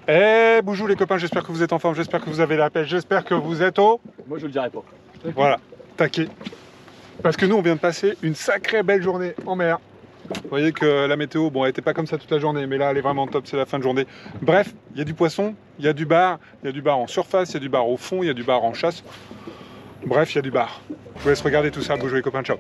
Eh, bonjour les copains, j'espère que vous êtes en forme, j'espère que vous avez la pêche, j'espère que vous êtes au... Moi je le dirais pas. Voilà, taquet. Parce que nous on vient de passer une sacrée belle journée en mer. Vous voyez que la météo, bon, elle était pas comme ça toute la journée, mais là elle est vraiment top, c'est la fin de journée. Bref, il y a du poisson, il y a du bar en surface, il y a du bar au fond, il y a du bar en chasse. Bref, il y a du bar. Je vous laisse regarder tout ça, bonjour les copains, ciao.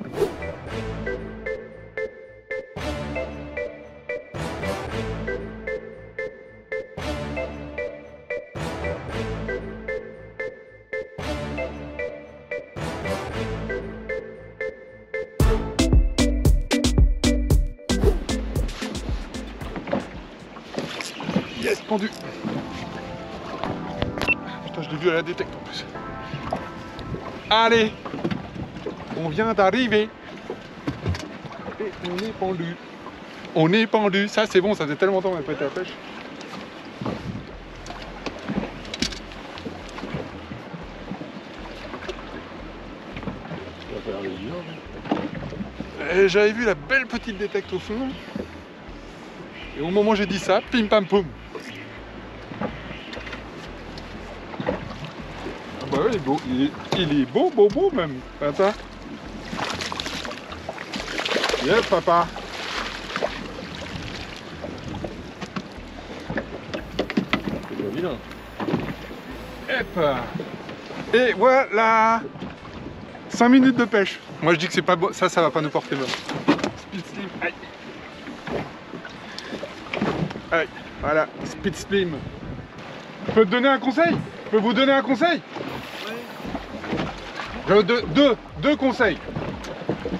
Yes, pendu. Putain, je l'ai vu à la détecte en plus. Allez, on vient d'arriver. Et on est pendu. On est pendu. Ça, c'est bon, ça faisait tellement longtemps qu'on n'a pas été à la pêche. Et j'avais vu la belle petite détecte au fond. Et au moment où j'ai dit ça, pim pam poum. Ah bah ouais, il est beau, il est beau, beau, beau même. Attends. Yeah, papa. C'est pas vilain. Hop. Et voilà. 5 minutes de pêche. Moi je dis que c'est pas beau, ça va pas nous porter mal. Speed slim, aïe. Aïe, voilà, speed slim. Je peux te donner un conseil? Je peux vous donner un conseil? Oui. Deux conseils.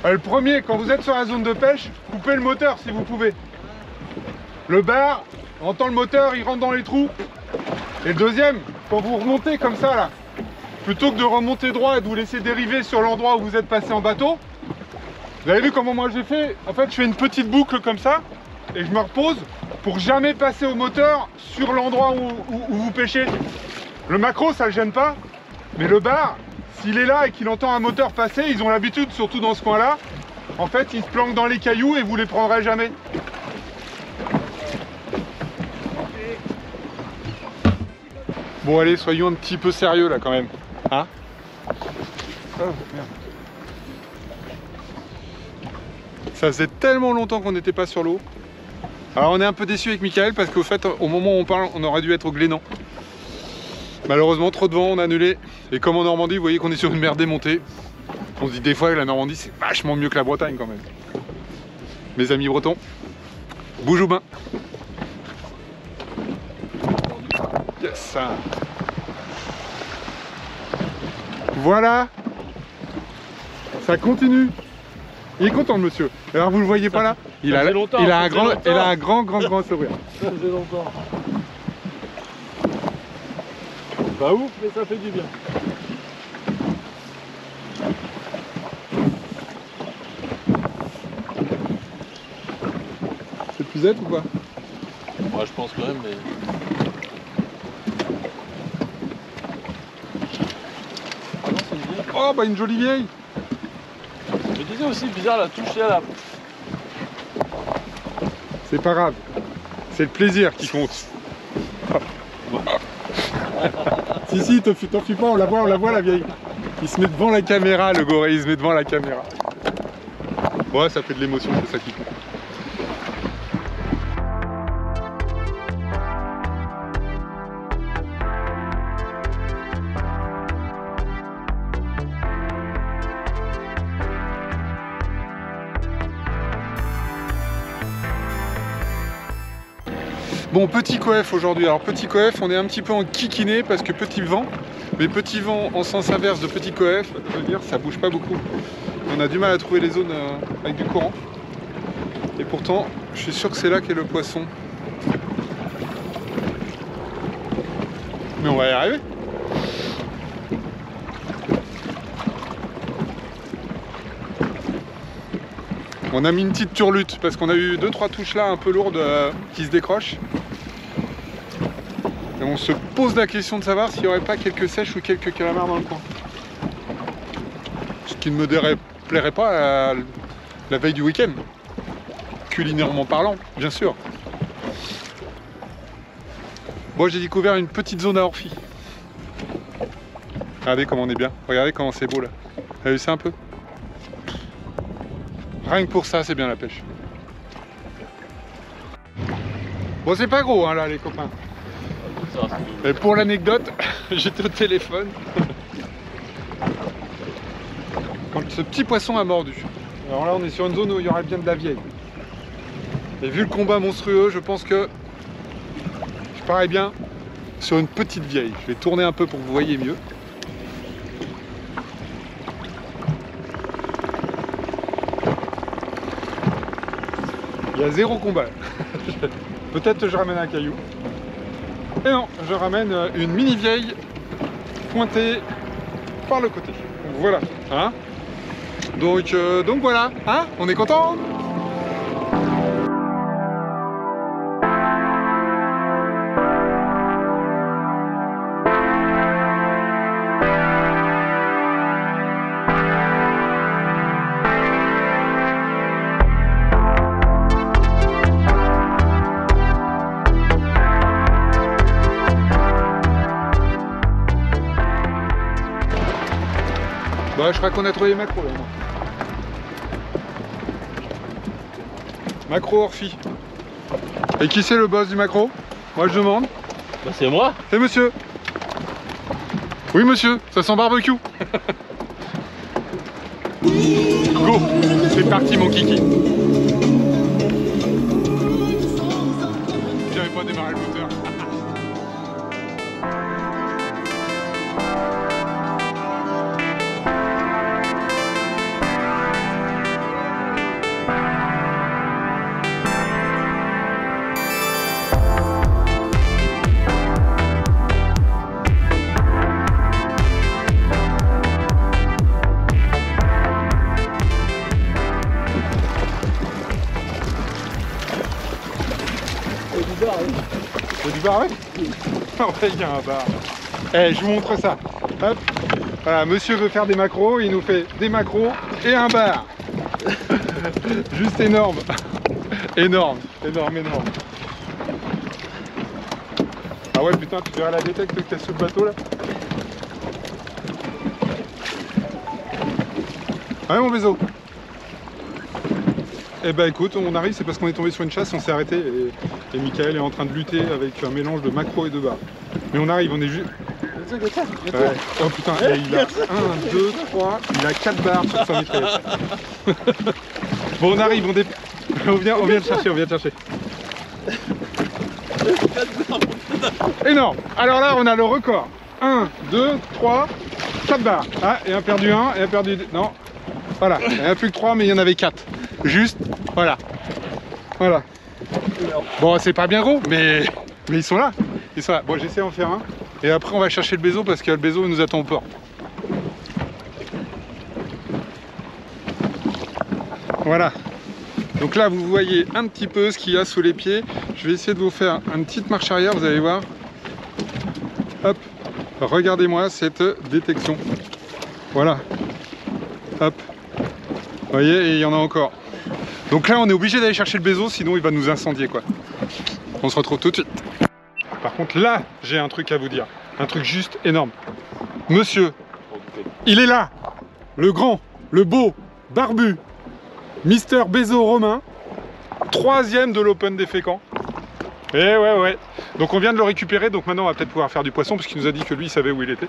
Le premier, quand vous êtes sur la zone de pêche, coupez le moteur si vous pouvez. Le bar, on entend le moteur, il rentre dans les trous. Et le deuxième, quand vous remontez comme ça là, plutôt que de remonter droit et de vous laisser dériver sur l'endroit où vous êtes passé en bateau, vous avez vu comment moi j'ai fait? En fait, je fais une petite boucle comme ça et je me repose pour jamais passer au moteur sur l'endroit où vous pêchez. Le macro, ça le gêne pas, mais le bar, s'il est là et qu'il entend un moteur passer, ils ont l'habitude, surtout dans ce coin-là, en fait, ils se planquent dans les cailloux et vous les prendrez jamais. Bon allez, soyons un petit peu sérieux là quand même. Hein? Oh, merde. Ça faisait tellement longtemps qu'on n'était pas sur l'eau. Alors on est un peu déçu avec Michael parce qu'au fait, au moment où on parle, on aurait dû être au Glénan. Malheureusement, trop de vent, on a annulé. Et comme en Normandie, vous voyez qu'on est sur une mer démontée. On se dit des fois que la Normandie, c'est vachement mieux que la Bretagne quand même. Mes amis bretons, bougez bain. Yes. Voilà. Ça continue. Il est content le monsieur. Alors vous le voyez pas là? Il a un grand sourire. Ça faisait longtemps. Pas ouf, mais ça fait du bien. C'est plus Z ou pas? Moi je pense quand même, mais... Ah non, c'est une vieille. Oh bah une jolie vieille. Je disais aussi bizarre la touche là. C'est pas grave. C'est le plaisir qui compte. Si, t'en fuis pas, on la voit la vieille. Il se met devant la caméra, le gorille, il se met devant la caméra. Ouais, ça fait de l'émotion, c'est ça qui compte. Bon, petit coef aujourd'hui. Alors petit coef, on est un petit peu en kikiné parce que petit vent. Mais petit vent en sens inverse de petit coef, je veux dire, ça bouge pas beaucoup. On a du mal à trouver les zones avec du courant. Et pourtant, je suis sûr que c'est là qu'est le poisson. Mais on va y arriver. On a mis une petite turlute parce qu'on a eu 2-3 touches là un peu lourdes qui se décrochent. Et on se pose la question de savoir s'il n'y aurait pas quelques sèches ou quelques calamars dans le coin. Ce qui ne me plairait pas à la veille du week-end. Culinairement parlant, bien sûr. Bon, j'ai découvert une petite zone à Orphy. Regardez comment on est bien. Regardez comment c'est beau là. Vous avez vu ça un peu? Rien que pour ça, c'est bien la pêche. Bon, c'est pas gros hein, là les copains. Et pour l'anecdote, j'étais au téléphone quand ce petit poisson a mordu. Alors là, on est sur une zone où il y aurait bien de la vieille. Et vu le combat monstrueux, je pense que je parais bien sur une petite vieille. Je vais tourner un peu pour que vous voyez mieux. Il y a zéro combat. Peut-être que je ramène un caillou. Et non, je ramène une mini vieille pointée par le côté. Donc voilà. Hein, donc voilà. Hein, on est content? Bah, je crois qu'on a trouvé les macros là. Macro Orphy. Et qui c'est le boss du macro? Moi je demande. Bah c'est moi. C'est monsieur. Oui monsieur, ça sent barbecue. Go, c'est parti mon kiki. J'avais pas démarré le moteur. Il y a du bar, ouais. Ah ouais, il y a un bar. Eh, je vous montre ça. Hop. Voilà, monsieur veut faire des macros, il nous fait des macros et un bar. Juste énorme. Énorme, énorme, énorme. Ah ouais, putain, tu verras la détecte que t'as sous le bateau là. Ah ouais, mon bézo. Eh ben écoute, on arrive, c'est parce qu'on est tombé sur une chasse, on s'est arrêté et Michael est en train de lutter avec un mélange de macro et de bar. Mais on arrive, on est juste... Ouais. Oh putain, et il a 1, 2, 3, il a 4 barres sur sa mitraillette. Bon, on arrive, on vient le chercher, on vient le chercher. Énorme. Alors là, on a le record. 1, 2, 3, 4 barres. Ah, et un perdu 1, et un perdu 2. Non. Voilà, il n'y en a plus que 3, mais il y en avait 4. Juste, voilà. Voilà. Bon, c'est pas bien gros, mais ils sont là. Ils sont là. Bon, j'essaie d'en faire un. Et après, on va chercher le bézo parce que le bézo nous attend au port. Voilà. Donc là, vous voyez un petit peu ce qu'il y a sous les pieds. Je vais essayer de vous faire une petite marche arrière, vous allez voir. Hop. Regardez-moi cette détection. Voilà. Hop. Vous voyez, et il y en a encore. Donc là, on est obligé d'aller chercher le bézo, sinon il va nous incendier, quoi. On se retrouve tout de suite. Par contre, là, j'ai un truc à vous dire. Un truc juste énorme. Monsieur, il est là. Le grand, le beau, barbu, Mister Bézo Romain. 3e de l'Open des Fécamps. Et ouais. Donc on vient de le récupérer, donc maintenant on va peut-être pouvoir faire du poisson, parce qu'il nous a dit que lui, il savait où il était.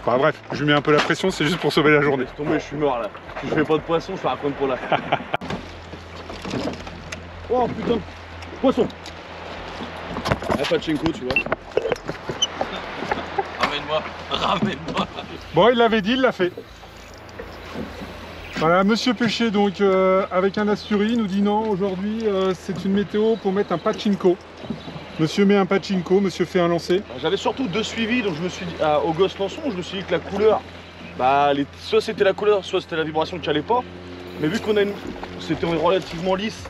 Enfin bref, je lui mets un peu la pression, c'est juste pour sauver la journée. Laisse tomber, je suis mort là. Si je fais pas de poisson, je raconte pour la. Oh putain, poisson. Ah, Pachenko, tu vois. Ramène-moi, ramène-moi. Bon, il l'avait dit, il l'a fait. Voilà, monsieur pêché donc avec un Asturi, il nous dit non, aujourd'hui c'est une météo pour mettre un Pachinko. Monsieur met un Pachinko, monsieur fait un lancer. J'avais surtout 2 suivis, donc je me suis dit, au gosse lançon, je me suis dit que la couleur, bah, soit c'était la couleur, soit c'était la vibration qui allait pas. Mais vu qu'on a c'était relativement lisse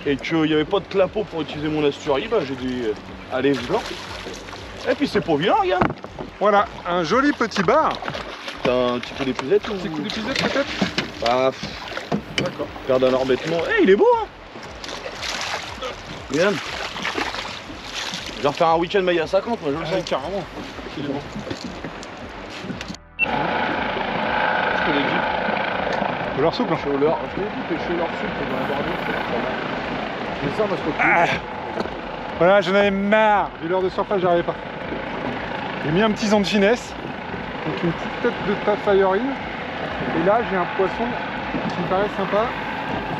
et qu'il n'y avait pas de clapot pour utiliser mon Asturi, bah j'ai dit, allez, blanc. Et puis c'est pas vilain, regarde. Voilà, un joli petit bar. T'as un petit coup d'épuisette ou... Un petit coup d'épuisette peut-être. Bah, d'accord. Garde un embêtement. Eh, il est beau, hein. Regarde. Je vais refaire un week-end maille à 50, moi je le sens. Carrément. Il est bon. Je te l'ai dit. De leur souple. Je l'ai dit, pêcher leur souple dans la Bordeaux. Mais ça, parce que Voilà, j'en avais marre. Du leurre de surface, j'arrivais pas. J'ai mis un petit zan de finesse. Donc une petite tête de Tafayorine. Et là, j'ai un poisson qui me paraît sympa.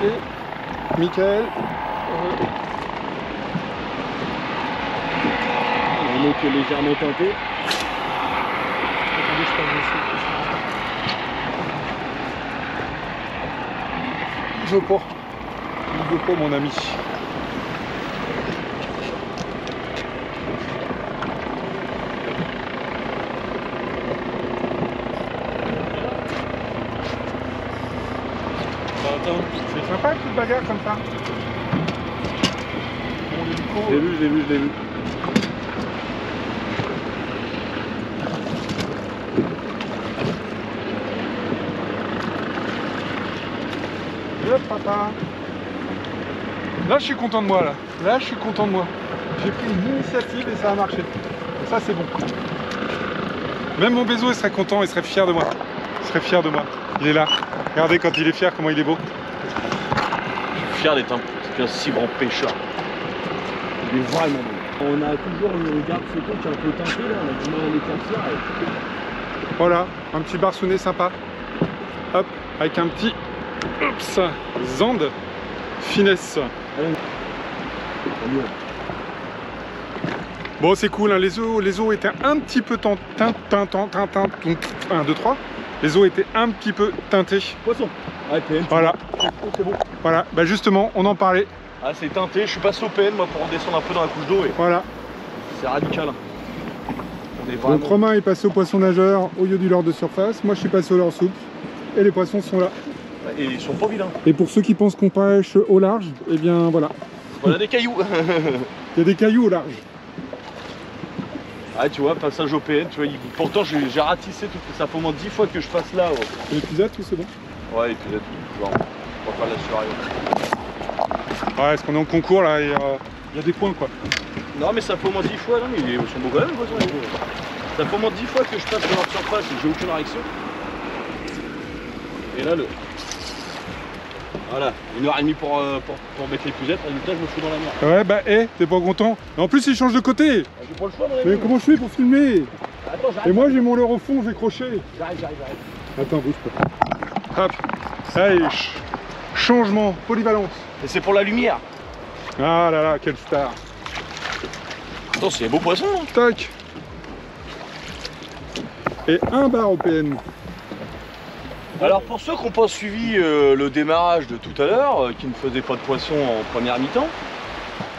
Et Michael. un mot qui est légèrement teinté. Attendez, je passe dessus. Il veut pas. Il veut pas, mon ami. C'est sympa une petite bagarre comme ça. Je l'ai vu. Hop, papa. Là, je suis content de moi, là. Là, je suis content de moi. J'ai pris une initiative et ça a marché. Et ça, c'est bon. Même mon Bézo, il serait content, il serait fier de moi. Il serait fier de moi. Il est là. Regardez quand il est fier, comment il est beau. Je suis fier d'être un si grand pêcheur. Il est vraiment beau. On a toujours une garde photo qui est un peu teintée là, on a du mal à l'éclaircir. Voilà, un petit barsonnet sympa. Hop, avec un petit zande finesse. Bon, c'est cool, hein. Les eaux étaient un petit peu donc 1, 2, 3. Les eaux étaient un petit peu teintées. Poisson. Ouais, PN. Voilà. C'est bon. Voilà, bah justement, on en parlait. Ah, c'est teinté, je suis passé au PN moi pour redescendre un peu dans la couche d'eau et Voilà. c'est radical. On est vraiment... Donc Romain est passé au poisson nageur au lieu du leurre de surface. Moi, je suis passé au leurre souple. Et les poissons sont là. Et ils sont pas vilains. Et pour ceux qui pensent qu'on pêche au large, eh bien voilà. Voilà des cailloux. Il y a des cailloux au large. Ah, tu vois, passage au PN, tu vois, pourtant j'ai ratissé tout, ça fait au moins 10 fois que je passe là. Ouais. L'épisode, tout c'est bon? Ouais, l'épisode, on va faire la surveillance. Ouais, est-ce qu'on est en concours là? Il y a des points quoi. Non, mais ça fait au moins 10 fois, non, mais ils sont beaux quand même, quoi, ça fait au moins 10 fois que je passe dans leur surface et que j'ai aucune réaction. Et là, voilà, 1h30 pour mettre l'épuisette, résultat, je me fous dans la merde. Ouais, bah, t'es pas content? Et en plus, il change de côté. Ah, j'ai pas le choix, dans les Mais comment je fais pour filmer? Attends, j'arrive. Et moi, j'ai mon leurre au fond, j'ai croché. J'arrive. Attends, bouge pas. Hop. Allez, changement, polyvalence. Et c'est pour la lumière. Ah là là, quelle star. Attends, c'est un beau poisson. Hein. Tac. Et un bar au PN. Alors pour ceux qui n'ont pas suivi le démarrage de tout à l'heure, qui ne faisaient pas de poisson en première mi-temps,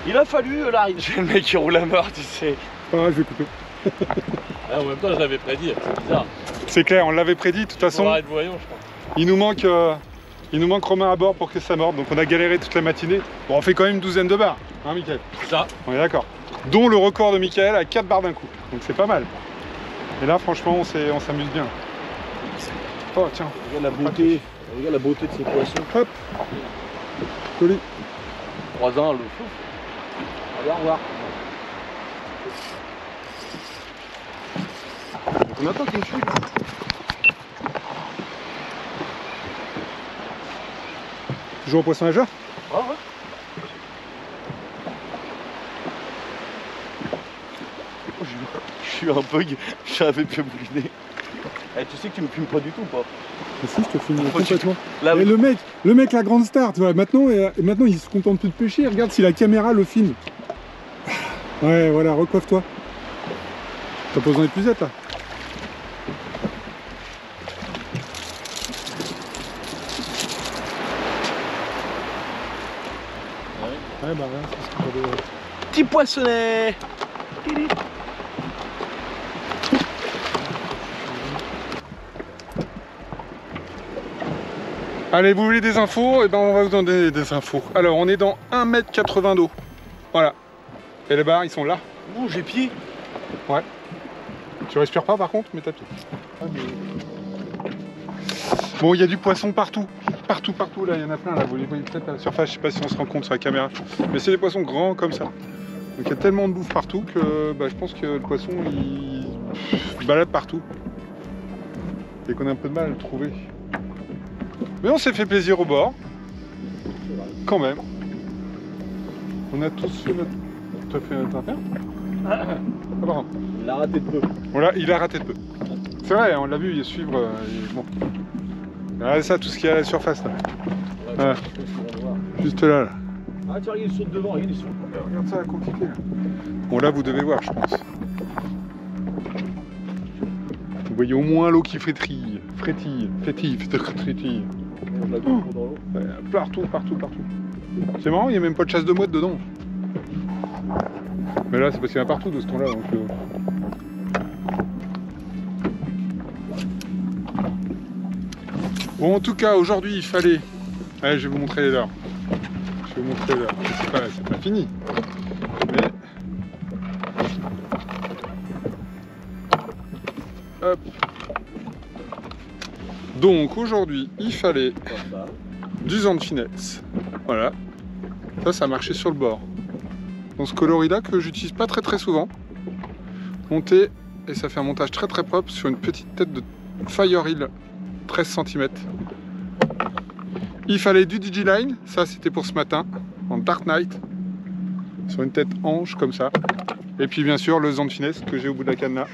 il a fallu j'ai le mec qui roule à mort, tu sais. Ah, je vais couper. Ah, en même temps, je l'avais prédit, c'est bizarre. C'est clair, on l'avait prédit, de toute façon. Pour de voyant, je crois. Il nous manque Romain à bord pour que ça morde, donc on a galéré toute la matinée. Bon, on fait quand même une douzaine de bars, hein, Mickaël? C'est ça. On est d'accord. Dont le record de Mickaël à 4 bars d'un coup, donc c'est pas mal. Et là, franchement, on s'amuse bien. Oh, tiens. Regarde la beauté de ces poissons. Hop. Joli. 3 ans, le fou. Allez, au revoir. Combien de temps tu me suis là? Toujours au poisson nageur? Ah ouais. Oh, j'ai eu un bug, j'avais pu mouliner. Eh, tu sais que tu me filmes pas du tout, pas? Mais si, je te filme complètement. Là, Et le mec, la grande star, tu vois, maintenant il se contente plus de pêcher, regarde si la caméra le filme. Ouais, voilà, recoiffe-toi. T'as pas besoin d'épuisette là. Ouais, bah rien, c'est ce que j'avais. Petit poissonnet. Allez, vous voulez des infos? Et ben on va vous donner des infos. Alors, on est dans 1,80 m d'eau. Voilà. Et les bars, ils sont là. Oh, j'ai pied. Ouais. Tu respires pas par contre, mais t'as pied. Bon, il y a du poisson partout. Partout, là, il y en a plein, là. Vous les voyez peut-être à la surface, je sais pas si on se rend compte sur la caméra. Mais c'est des poissons grands comme ça. Donc il y a tellement de bouffe partout que je pense que le poisson il se balade partout. Et qu'on a un peu de mal à le trouver. Mais on s'est fait plaisir au bord. Quand même. On a tous fait notre... Tu as fait notre affaire? Ah bon. Il a raté de peu. Il a raté de peu. C'est vrai, on l'a vu, il suivre. Bon. Regardez ça, tout ce qu'il y a à la surface là. Ouais. Juste là. Ah tu regardes, il saute devant, il est sur. Regarde ça, compliqué. Bon là, vous devez voir, je pense. Vous voyez au moins l'eau qui frétille. Frétille. Ouais, partout. C'est marrant, il n'y a même pas de chasse de mouette dedans. Mais là, c'est parce qu'il y en a partout de ce temps-là. Donc, Bon, en tout cas, aujourd'hui, il fallait... Allez, je vais vous montrer l'heure. C'est pas fini. Mais... Hop. Donc, aujourd'hui, il fallait du zan de finesse. Voilà. Ça a marché sur le bord. Dans ce coloris-là, que j'utilise pas très souvent. Monté, et ça fait un montage très propre sur une petite tête de Fire Hill 13 cm. Il fallait du Digiline, ça c'était pour ce matin, en Dark Knight, sur une tête ange comme ça. Et puis bien sûr le zan de finesse que j'ai au bout de la canne là.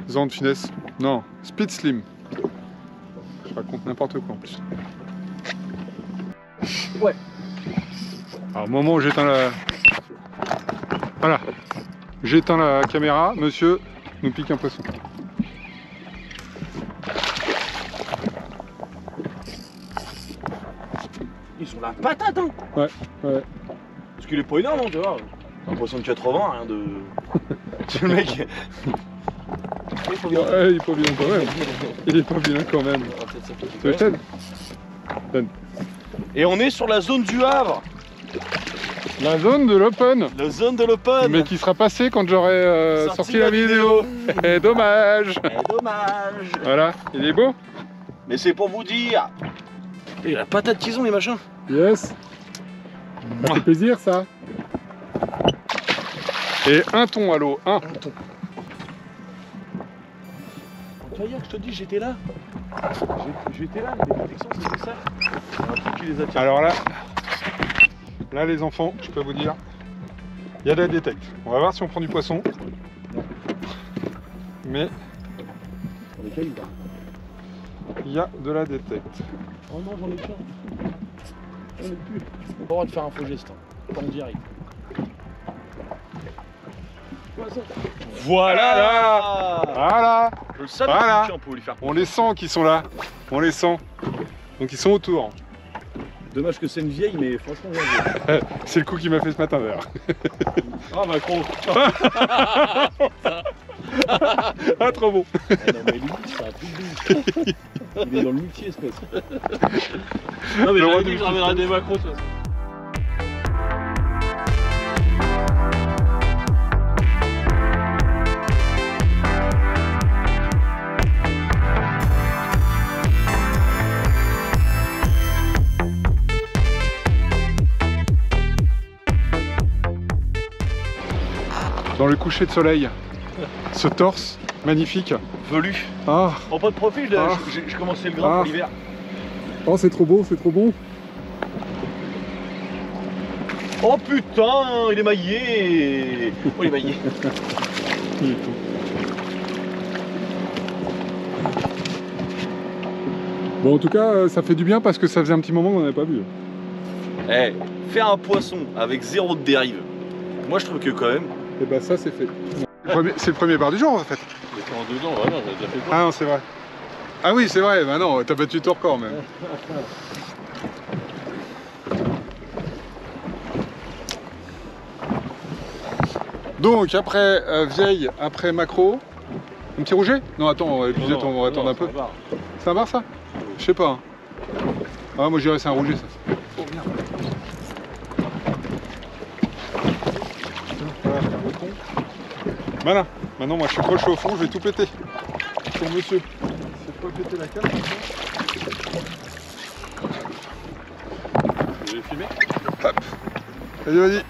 Zan de finesse, non, Speed Slim. Je raconte n'importe quoi en plus. Ouais. Alors au moment où j'éteins la... Voilà. J'éteins la caméra, monsieur nous pique un poisson. Ils sont la patate hein. Ouais. Parce qu'il est pas énorme, hein, tu vois. Un poisson de 80, rien de... C'est le mec... Il est pas bien quand même. Il est pas bien quand même. Tu veux Donne. Et on est sur la zone du Havre. La zone de l'open. La zone de l'open. Mais qui sera passée quand j'aurai sorti la vidéo. Et dommage. Dommage. Voilà, il est beau. Mais c'est pour vous dire. Et la patate qu'ils ont les machins. Yes. Ça fait plaisir ça. Et un thon à l'eau, un thon. Hier, je te dis, j'étais là. J'étais là, les protections, c'était ça. Un truc qui les attire. Alors là les enfants, je peux vous dire, il y a de la détecte. On va voir si on prend du poisson. Mais il y a de la détecte. Oh non, j'en ai plein. J'en ai plus. On n'a pas le droit de faire un faux geste. Quand on y arrive. Voilà. Je le savais. Voilà. On pouvait lui faire. On les sent qui sont là. On les sent. Donc ils sont autour. Dommage que c'est une vieille, mais franchement, c'est le coup qu'il m'a fait ce matin d'ailleurs. Ah Macron. Ah trop bon. Non mais lui, c'est un truc de... Il est dans le multi-espèce. Non mais j'avais dit que je ramènerais des macros de toute façon. Dans le coucher de soleil, ce torse magnifique. Velu. Ah. En pas de profil, j'ai commencé le grain pour l'hiver. Oh c'est trop beau, c'est trop bon. Oh putain, il est maillé. Oh il est maillé. Il est tout. Bon en tout cas ça fait du bien parce que ça faisait un petit moment qu'on n'avait pas vu. Eh, faire un poisson avec zéro de dérive, moi je trouve que quand même... Et bah ça c'est fait. C'est le premier bar du jour en fait. Mais en dedans, voilà, j'avais déjà fait quoi. Ah non c'est vrai. Ah oui c'est vrai, bah non, t'as battu ton record même. Donc après vieille, après macro, un petit rouget? Non attends, on va attendre un peu. C'est un bar ça? Je sais pas. Hein. Ah moi je dirais c'est un rouget ça. Oh merde. Voilà, maintenant moi je suis croché au fond, je vais tout péter. Pour monsieur. C'est pas péter la canne maintenant. vais filmer. Hop. Vas-y, vas-y.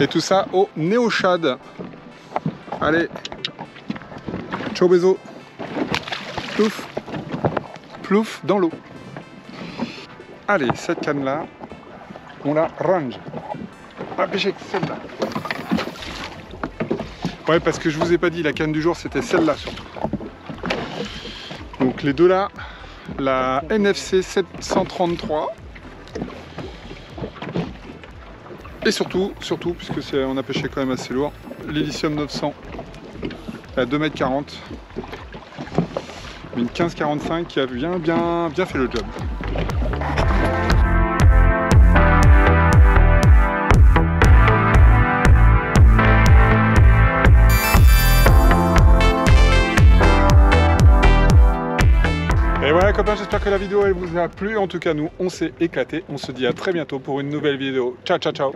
Et tout ça au néo-shad. Allez. Ciao Bézo. Plouf. Plouf dans l'eau. Allez, cette canne-là, on la range. On va pêcher celle-là. Ouais, parce que je vous ai pas dit, la canne du jour, c'était celle-là surtout. Donc les deux là, la NFC 733. Et surtout, puisque on a pêché quand même assez lourd, l'Ilicium 900 à 2,40 m. Une 15,45 qui a bien fait le job. Et voilà copains, j'espère que la vidéo elle vous a plu. En tout cas nous on s'est éclaté. On se dit à très bientôt pour une nouvelle vidéo. Ciao ciao ciao.